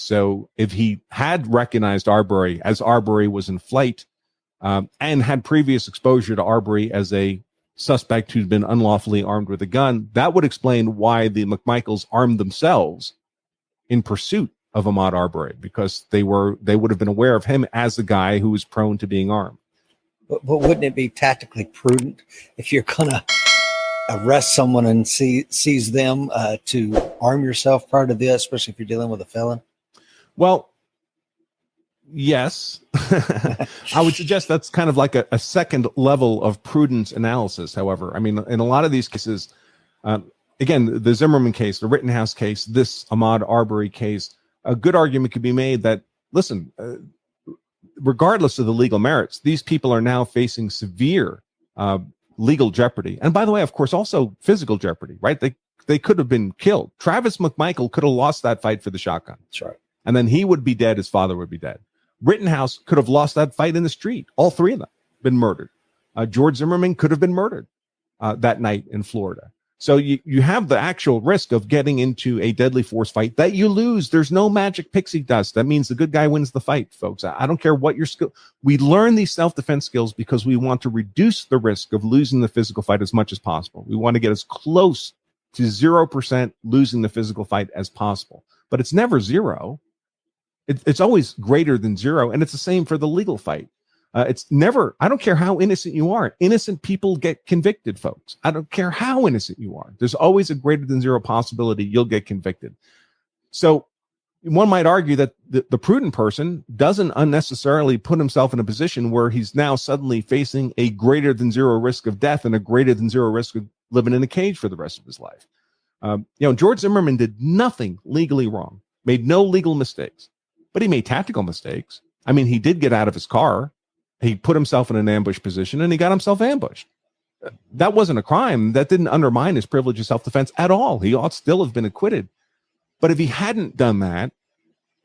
So if he had recognized Arbery as Arbery was in flight and had previous exposure to Arbery as a suspect who'd been unlawfully armed with a gun, that would explain why the McMichaels armed themselves in pursuit of Ahmaud Arbery, because they would have been aware of him as the guy who was prone to being armed. But wouldn't it be tactically prudent if you're going to arrest someone and seize them to arm yourself prior to this, especially if you're dealing with a felon? Well, yes. I would suggest that's kind of like a second level of prudence analysis. However, I mean, in a lot of these cases, again, the Zimmerman case, the Rittenhouse case, this Ahmaud Arbery case, a good argument could be made that, listen, regardless of the legal merits, these people are now facing severe legal jeopardy. And by the way, of course, also physical jeopardy, right? They could have been killed. Travis McMichael could have lost that fight for the shotgun. That's right. And then he would be dead. His father would be dead. Rittenhouse could have lost that fight in the street. All three of them been murdered. George Zimmerman could have been murdered that night in Florida. So you have the actual risk of getting into a deadly force fight that you lose. There's no magic pixie dust. That means the good guy wins the fight, folks. I don't care what your skill. We learn these self-defense skills because we want to reduce the risk of losing the physical fight as much as possible. We want to get as close to 0% losing the physical fight as possible. But it's never zero. It's always greater than zero. And it's the same for the legal fight. It's never, I don't care how innocent you are. Innocent people get convicted, folks. I don't care how innocent you are. There's always a greater than zero possibility you'll get convicted. So one might argue that the prudent person doesn't unnecessarily put himself in a position where he's now suddenly facing a greater than zero risk of death and a greater than zero risk of living in a cage for the rest of his life. George Zimmerman did nothing legally wrong, made no legal mistakes, but he made tactical mistakes. I mean, he did get out of his car. He put himself in an ambush position and he got himself ambushed. That wasn't a crime. That didn't undermine his privilege of self-defense at all. He ought still have been acquitted. But if he hadn't done that,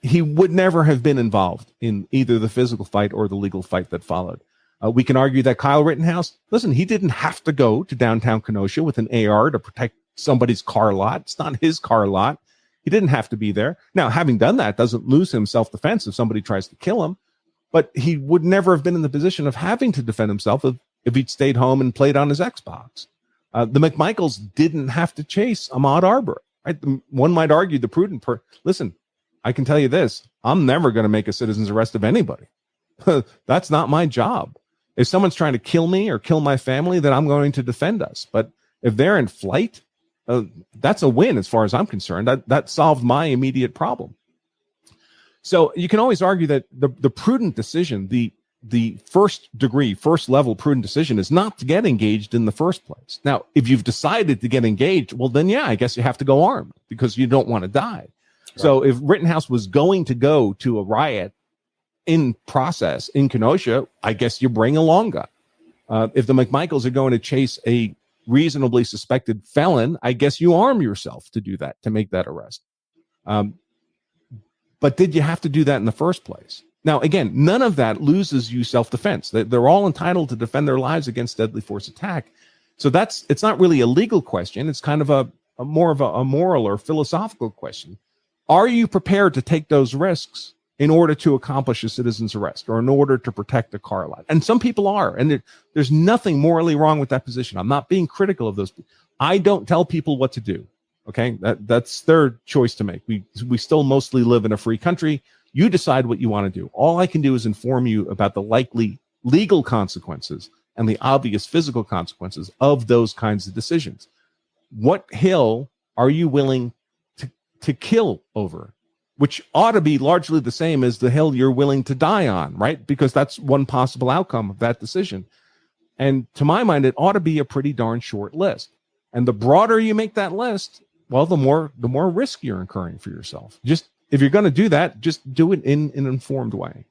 he would never have been involved in either the physical fight or the legal fight that followed. We can argue that Kyle Rittenhouse, listen, he didn't have to go to downtown Kenosha with an AR to protect somebody's car lot. It's not his car lot. He didn't have to be there. Now, having done that doesn't lose him self-defense if somebody tries to kill him. But he would never have been in the position of having to defend himself if he'd stayed home and played on his Xbox. The McMichaels didn't have to chase Ahmaud Arbery. Right? One might argue the prudent listen, I can tell you this. I'm never going to make a citizen's arrest of anybody. That's not my job. If someone's trying to kill me or kill my family, then I'm going to defend us. But if they're in flight, that's a win as far as I'm concerned. That solved my immediate problem. So you can always argue that the prudent decision, the first level prudent decision is not to get engaged in the first place. Now, if you've decided to get engaged, well, then, yeah, I guess you have to go armed because you don't want to die. Right. So if Rittenhouse was going to go to a riot in process in Kenosha, I guess you bring a long gun. If the McMichaels are going to chase a reasonably suspected felon, I guess you arm yourself to do that, to make that arrest. But did you have to do that in the first place? Now, again, none of that loses you self-defense. They're all entitled to defend their lives against deadly force attack. So it's not really a legal question. It's kind of a more of a moral or philosophical question. Are you prepared to take those risks in order to accomplish a citizen's arrest or in order to protect a car lot? And some people are, and there's nothing morally wrong with that position. I'm not being critical of those. I don't tell people what to do. Okay, that's their choice to make. We still mostly live in a free country. You decide what you want to do. All I can do is inform you about the likely legal consequences and the obvious physical consequences of those kinds of decisions. What hill are you willing to kill over? Which ought to be largely the same as the hill you're willing to die on, right? Because that's one possible outcome of that decision. And to my mind, it ought to be a pretty darn short list. And the broader you make that list, well, the more risk you're incurring for yourself. Just if you're going to do that, just do it in an informed way.